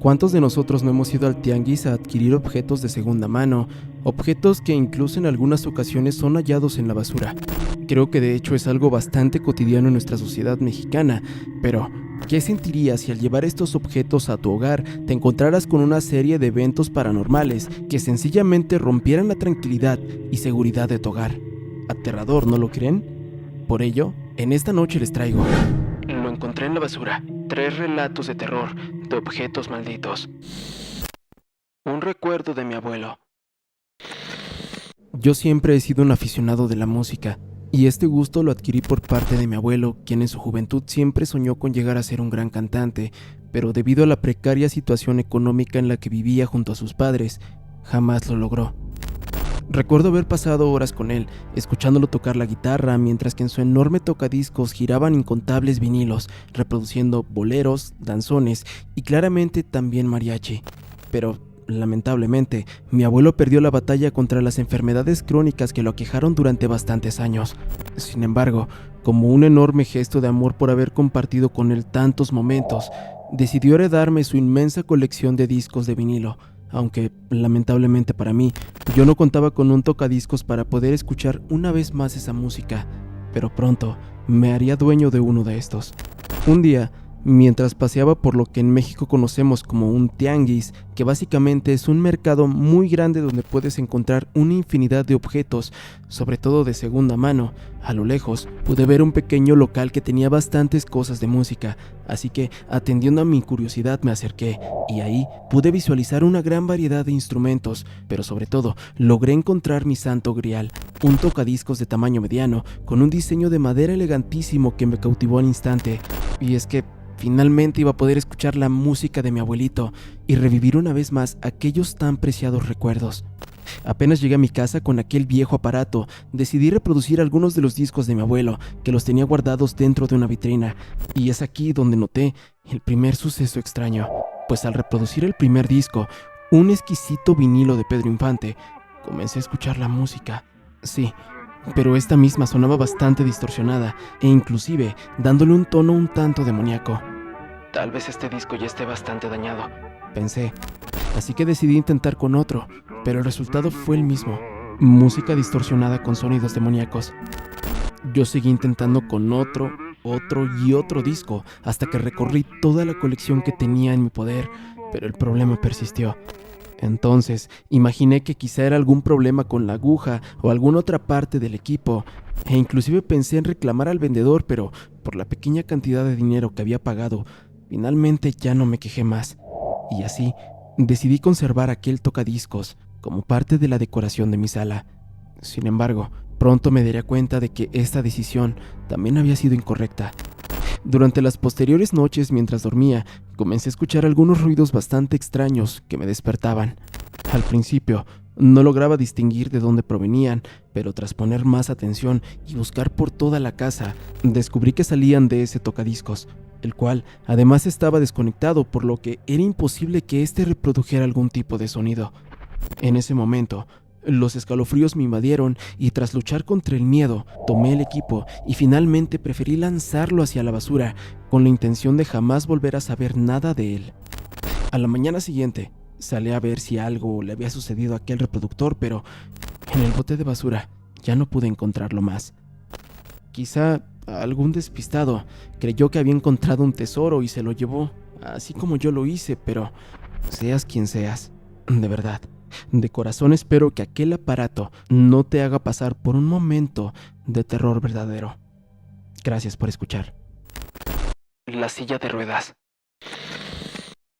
¿Cuántos de nosotros no hemos ido al tianguis a adquirir objetos de segunda mano? Objetos que incluso en algunas ocasiones son hallados en la basura. Creo que de hecho es algo bastante cotidiano en nuestra sociedad mexicana, pero ¿qué sentirías si al llevar estos objetos a tu hogar te encontraras con una serie de eventos paranormales que sencillamente rompieran la tranquilidad y seguridad de tu hogar? Aterrador, ¿no lo creen? Por ello, en esta noche les traigo Lo encontré en la basura, 3 relatos de terror, de objetos malditos. Un recuerdo de mi abuelo. Yo siempre he sido un aficionado de la música, y este gusto lo adquirí por parte de mi abuelo, quien en su juventud siempre soñó con llegar a ser un gran cantante, pero debido a la precaria situación económica en la que vivía junto a sus padres, jamás lo logró. Recuerdo haber pasado horas con él, escuchándolo tocar la guitarra, mientras que en su enorme tocadiscos giraban incontables vinilos, reproduciendo boleros, danzones y claramente también mariachi. Pero, lamentablemente, mi abuelo perdió la batalla contra las enfermedades crónicas que lo aquejaron durante bastantes años. Sin embargo, como un enorme gesto de amor por haber compartido con él tantos momentos, decidió heredarme su inmensa colección de discos de vinilo. Aunque, lamentablemente para mí, yo no contaba con un tocadiscos para poder escuchar una vez más esa música, pero pronto me haría dueño de uno de estos. Un día, mientras paseaba por lo que en México conocemos como un tianguis, que básicamente es un mercado muy grande donde puedes encontrar una infinidad de objetos, sobre todo de segunda mano, a lo lejos pude ver un pequeño local que tenía bastantes cosas de música, así que atendiendo a mi curiosidad me acerqué, y ahí pude visualizar una gran variedad de instrumentos, pero sobre todo logré encontrar mi santo grial, un tocadiscos de tamaño mediano, con un diseño de madera elegantísimo que me cautivó al instante. Y es que finalmente iba a poder escuchar la música de mi abuelito y revivir una vez más aquellos tan preciados recuerdos. Apenas llegué a mi casa con aquel viejo aparato, decidí reproducir algunos de los discos de mi abuelo, que los tenía guardados dentro de una vitrina, y es aquí donde noté el primer suceso extraño, pues al reproducir el primer disco, un exquisito vinilo de Pedro Infante, comencé a escuchar la música. Sí, pero esta misma sonaba bastante distorsionada e inclusive dándole un tono un tanto demoníaco. Tal vez este disco ya esté bastante dañado, pensé, así que decidí intentar con otro, pero el resultado fue el mismo, música distorsionada con sonidos demoníacos. Yo seguí intentando con otro y otro disco hasta que recorrí toda la colección que tenía en mi poder, pero el problema persistió. Entonces, imaginé que quizá era algún problema con la aguja o alguna otra parte del equipo, e inclusive pensé en reclamar al vendedor, pero por la pequeña cantidad de dinero que había pagado, finalmente ya no me quejé más. Y así, decidí conservar aquel tocadiscos como parte de la decoración de mi sala. Sin embargo, pronto me daría cuenta de que esta decisión también había sido incorrecta. Durante las posteriores noches, mientras dormía, comencé a escuchar algunos ruidos bastante extraños que me despertaban. Al principio, no lograba distinguir de dónde provenían, pero tras poner más atención y buscar por toda la casa, descubrí que salían de ese tocadiscos, el cual además estaba desconectado, por lo que era imposible que éste reprodujera algún tipo de sonido. En ese momento, los escalofríos me invadieron y tras luchar contra el miedo, tomé el equipo y finalmente preferí lanzarlo hacia la basura con la intención de jamás volver a saber nada de él. A la mañana siguiente, salí a ver si algo le había sucedido a aquel reproductor, pero en el bote de basura ya no pude encontrarlo más. Quizá algún despistado creyó que había encontrado un tesoro y se lo llevó, así como yo lo hice, pero seas quien seas, de verdad, de corazón espero que aquel aparato no te haga pasar por un momento de terror verdadero. Gracias por escuchar. La silla de ruedas.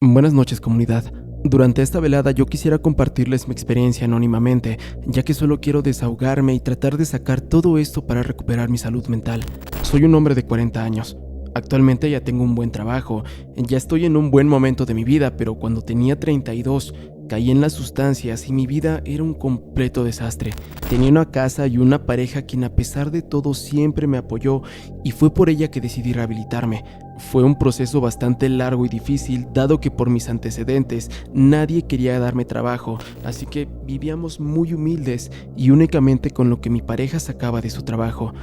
Buenas noches, comunidad. Durante esta velada yo quisiera compartirles mi experiencia anónimamente, ya que solo quiero desahogarme y tratar de sacar todo esto para recuperar mi salud mental. Soy un hombre de 40 años. Actualmente ya tengo un buen trabajo, ya estoy en un buen momento de mi vida, pero cuando tenía 32, caí en las sustancias y mi vida era un completo desastre. Tenía una casa y una pareja quien a pesar de todo siempre me apoyó y fue por ella que decidí rehabilitarme. Fue un proceso bastante largo y difícil, dado que por mis antecedentes nadie quería darme trabajo, así que vivíamos muy humildes y únicamente con lo que mi pareja sacaba de su trabajo.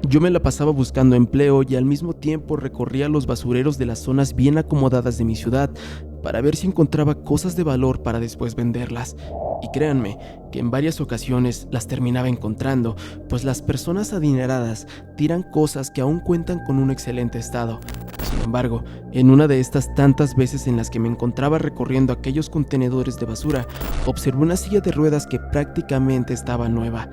Yo me la pasaba buscando empleo y al mismo tiempo recorría los basureros de las zonas bien acomodadas de mi ciudad para ver si encontraba cosas de valor para después venderlas. Y créanme que en varias ocasiones las terminaba encontrando, pues las personas adineradas tiran cosas que aún cuentan con un excelente estado. Sin embargo, en una de estas tantas veces en las que me encontraba recorriendo aquellos contenedores de basura, observé una silla de ruedas que prácticamente estaba nueva.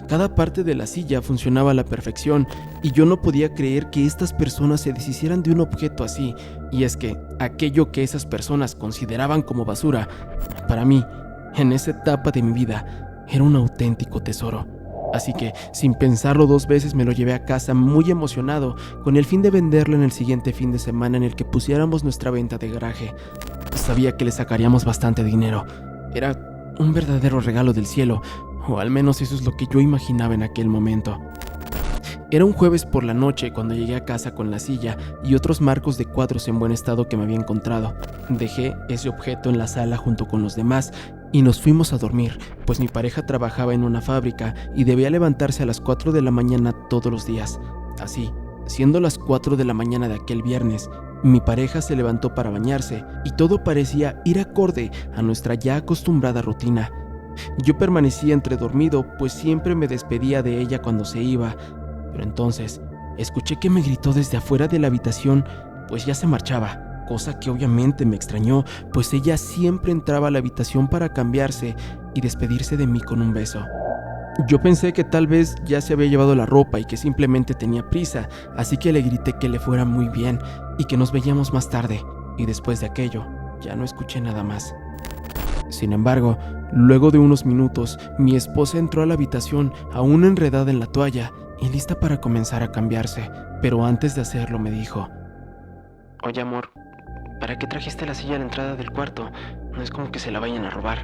Cada parte de la silla funcionaba a la perfección y yo no podía creer que estas personas se deshicieran de un objeto así. Y es que aquello que esas personas consideraban como basura, para mí, en esa etapa de mi vida, era un auténtico tesoro. Así que, sin pensarlo dos veces, me lo llevé a casa muy emocionado, con el fin de venderlo en el siguiente fin de semana en el que pusiéramos nuestra venta de garaje. Sabía que le sacaríamos bastante dinero. Era un verdadero regalo del cielo, o al menos eso es lo que yo imaginaba en aquel momento. Era un jueves por la noche cuando llegué a casa con la silla y otros marcos de cuadros en buen estado que me había encontrado. Dejé ese objeto en la sala junto con los demás y nos fuimos a dormir, pues mi pareja trabajaba en una fábrica y debía levantarse a las 4 de la mañana todos los días. Así, siendo las 4 de la mañana de aquel viernes, mi pareja se levantó para bañarse y todo parecía ir acorde a nuestra ya acostumbrada rutina. Yo permanecía entredormido, pues siempre me despedía de ella cuando se iba, pero entonces escuché que me gritó desde afuera de la habitación, pues ya se marchaba, cosa que obviamente me extrañó, pues ella siempre entraba a la habitación para cambiarse y despedirse de mí con un beso. Yo pensé que tal vez ya se había llevado la ropa y que simplemente tenía prisa, así que le grité que le fuera muy bien y que nos veíamos más tarde, y después de aquello ya no escuché nada más. Sin embargo, luego de unos minutos, mi esposa entró a la habitación aún enredada en la toalla y lista para comenzar a cambiarse, pero antes de hacerlo me dijo: «Oye, amor, ¿para qué trajiste la silla a la entrada del cuarto? No es como que se la vayan a robar».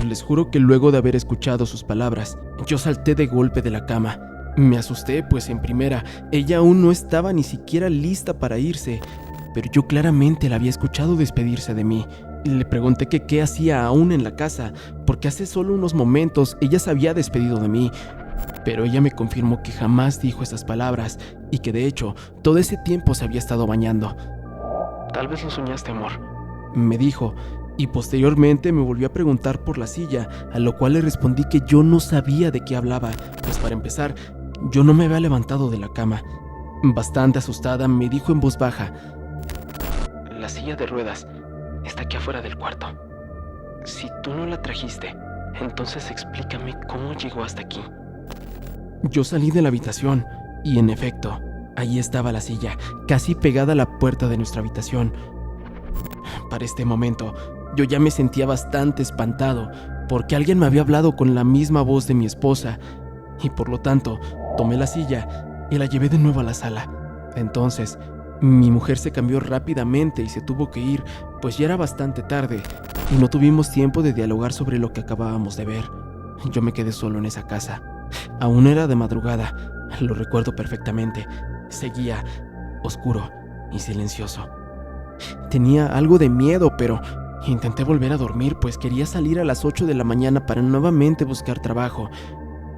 Les juro que luego de haber escuchado sus palabras, yo salté de golpe de la cama. Me asusté, pues en primera, ella aún no estaba ni siquiera lista para irse, pero yo claramente la había escuchado despedirse de mí. Le pregunté que qué hacía aún en la casa, porque hace solo unos momentos ella se había despedido de mí, pero ella me confirmó que jamás dijo esas palabras y que de hecho todo ese tiempo se había estado bañando. «Tal vez lo soñaste, amor», me dijo, y posteriormente me volvió a preguntar por la silla, a lo cual le respondí que yo no sabía de qué hablaba, pues para empezar, yo no me había levantado de la cama. Bastante asustada, me dijo en voz baja: «La silla de ruedas está aquí afuera del cuarto. Si tú no la trajiste, entonces explícame cómo llegó hasta aquí». Yo salí de la habitación y, en efecto, ahí estaba la silla, casi pegada a la puerta de nuestra habitación. Para este momento, yo ya me sentía bastante espantado, porque alguien me había hablado con la misma voz de mi esposa, y por lo tanto, tomé la silla y la llevé de nuevo a la sala. Entonces, mi mujer se cambió rápidamente y se tuvo que ir, pues ya era bastante tarde, y no tuvimos tiempo de dialogar sobre lo que acabábamos de ver. Yo me quedé solo en esa casa. Aún era de madrugada, lo recuerdo perfectamente. Seguía oscuro y silencioso. Tenía algo de miedo, pero intenté volver a dormir, pues quería salir a las 8 de la mañana para nuevamente buscar trabajo.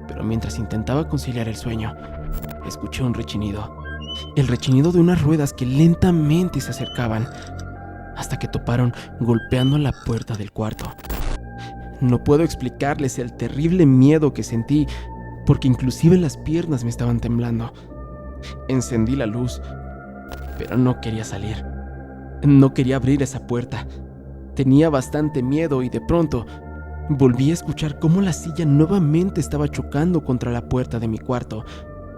Pero mientras intentaba conciliar el sueño, escuché un rechinido. El rechinido de unas ruedas que lentamente se acercaban, hasta que toparon golpeando la puerta del cuarto. No puedo explicarles el terrible miedo que sentí, porque inclusive las piernas me estaban temblando. Encendí la luz, pero no quería salir. No quería abrir esa puerta. Tenía bastante miedo y de pronto volví a escuchar cómo la silla nuevamente estaba chocando contra la puerta de mi cuarto,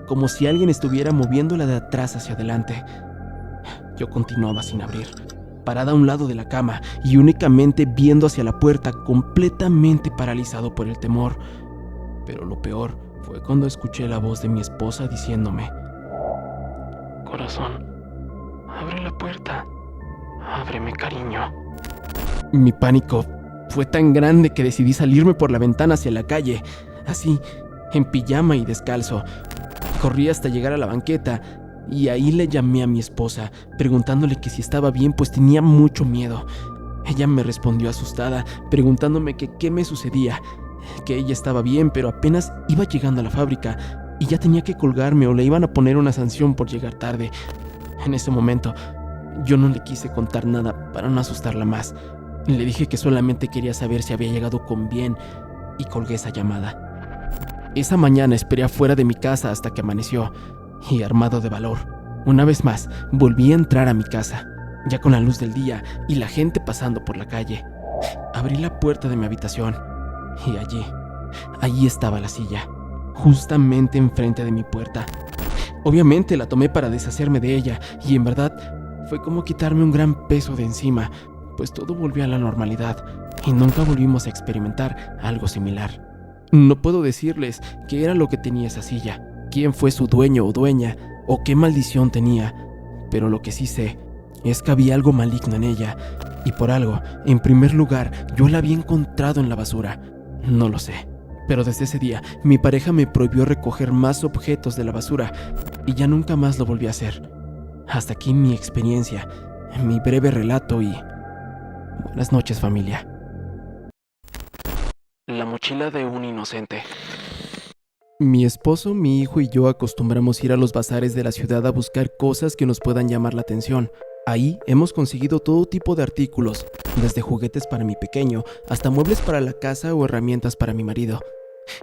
como si alguien estuviera moviéndola de atrás hacia adelante. Yo continuaba sin abrir, parada a un lado de la cama y únicamente viendo hacia la puerta, completamente paralizado por el temor. Pero lo peor fue cuando escuché la voz de mi esposa diciéndome: «Corazón, abre la puerta. Ábreme, cariño». Mi pánico fue tan grande que decidí salirme por la ventana hacia la calle, así, en pijama y descalzo. Corrí hasta llegar a la banqueta y ahí le llamé a mi esposa, preguntándole que si estaba bien, pues tenía mucho miedo. Ella me respondió asustada, preguntándome que qué me sucedía, que ella estaba bien, pero apenas iba llegando a la fábrica y ya tenía que colgarme o le iban a poner una sanción por llegar tarde. En ese momento Yo no le quise contar nada para no asustarla más. Le dije que solamente quería saber si había llegado con bien y colgué esa llamada. Esa mañana esperé afuera de mi casa hasta que amaneció y, armado de valor, una vez más volví a entrar a mi casa, ya con la luz del día y la gente pasando por la calle. Abrí la puerta de mi habitación y allí estaba la silla, justamente enfrente de mi puerta. Obviamente la tomé para deshacerme de ella y en verdad fue como quitarme un gran peso de encima, pues todo volvió a la normalidad y nunca volvimos a experimentar algo similar. No puedo decirles qué era lo que tenía esa silla, quién fue su dueño o dueña o qué maldición tenía, pero lo que sí sé es que había algo maligno en ella y por algo, en primer lugar, yo la había encontrado en la basura. No lo sé, pero desde ese día mi pareja me prohibió recoger más objetos de la basura y ya nunca más lo volví a hacer. Hasta aquí mi experiencia, mi breve relato y buenas noches, familia. La mochila de un inocente. Mi esposo, mi hijo y yo acostumbramos ir a los bazares de la ciudad a buscar cosas que nos puedan llamar la atención. Ahí hemos conseguido todo tipo de artículos, desde juguetes para mi pequeño hasta muebles para la casa o herramientas para mi marido.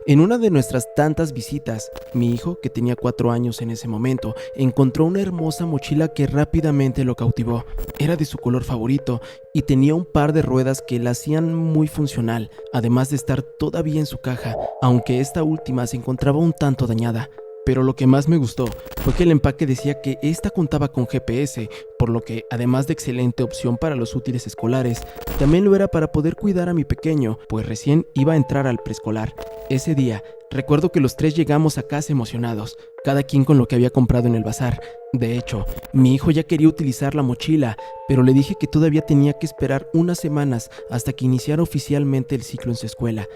En una de nuestras tantas visitas, mi hijo, que tenía 4 años en ese momento, encontró una hermosa mochila que rápidamente lo cautivó. Era de su color favorito y tenía un par de ruedas que la hacían muy funcional, además de estar todavía en su caja, aunque esta última se encontraba un tanto dañada. Pero lo que más me gustó fue que el empaque decía que esta contaba con GPS, por lo que, además de excelente opción para los útiles escolares, también lo era para poder cuidar a mi pequeño, pues recién iba a entrar al preescolar. Ese día, recuerdo que los 3 llegamos a casa emocionados, cada quien con lo que había comprado en el bazar. De hecho, mi hijo ya quería utilizar la mochila, pero le dije que todavía tenía que esperar unas semanas hasta que iniciara oficialmente el ciclo en su escuela.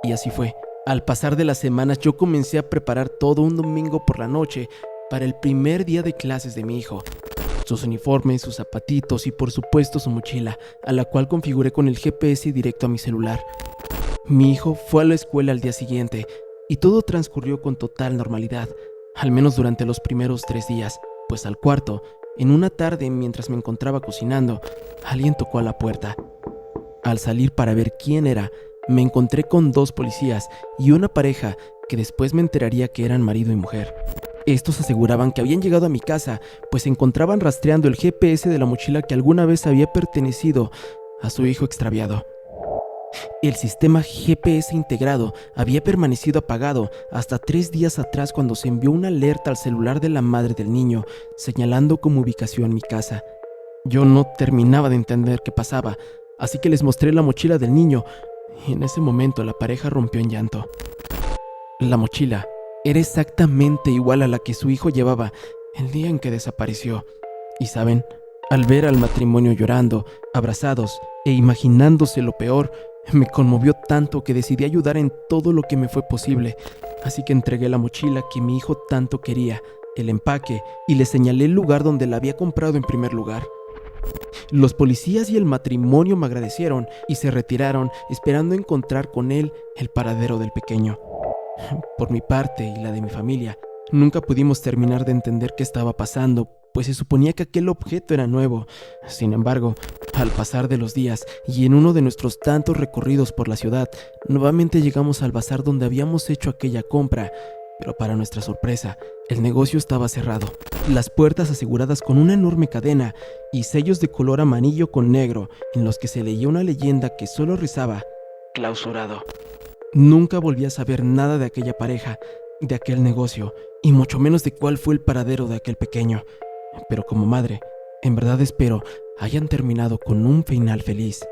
Y así fue. Al pasar de las semanas, yo comencé a preparar todo un domingo por la noche para el primer día de clases de mi hijo. Sus uniformes, sus zapatitos y por supuesto su mochila, a la cual configuré con el GPS directo a mi celular. Mi hijo fue a la escuela al día siguiente y todo transcurrió con total normalidad, al menos durante los primeros 3 días, pues al cuarto, en una tarde mientras me encontraba cocinando, alguien tocó a la puerta. Al salir para ver quién era, me encontré con 2 policías y una pareja que después me enteraría que eran marido y mujer. Estos aseguraban que habían llegado a mi casa, pues se encontraban rastreando el GPS de la mochila que alguna vez había pertenecido a su hijo extraviado. El sistema GPS integrado había permanecido apagado hasta 3 días atrás cuando se envió una alerta al celular de la madre del niño, señalando como ubicación mi casa. Yo no terminaba de entender qué pasaba, así que les mostré la mochila del niño, y en ese momento la pareja rompió en llanto. La mochila era exactamente igual a la que su hijo llevaba el día en que desapareció. Y saben, al ver al matrimonio llorando, abrazados e imaginándose lo peor, me conmovió tanto que decidí ayudar en todo lo que me fue posible. Así que entregué la mochila que mi hijo tanto quería, el empaque, y le señalé el lugar donde la había comprado en primer lugar. Los policías y el matrimonio me agradecieron y se retiraron esperando encontrar con él el paradero del pequeño. Por mi parte y la de mi familia, nunca pudimos terminar de entender qué estaba pasando, pues se suponía que aquel objeto era nuevo. Sin embargo, al pasar de los días y en uno de nuestros tantos recorridos por la ciudad, nuevamente llegamos al bazar donde habíamos hecho aquella compra. Pero para nuestra sorpresa, el negocio estaba cerrado, las puertas aseguradas con una enorme cadena y sellos de color amarillo con negro en los que se leía una leyenda que solo rezaba clausurado. Nunca volví a saber nada de aquella pareja, de aquel negocio y mucho menos de cuál fue el paradero de aquel pequeño. Pero como madre, en verdad espero hayan terminado con un final feliz.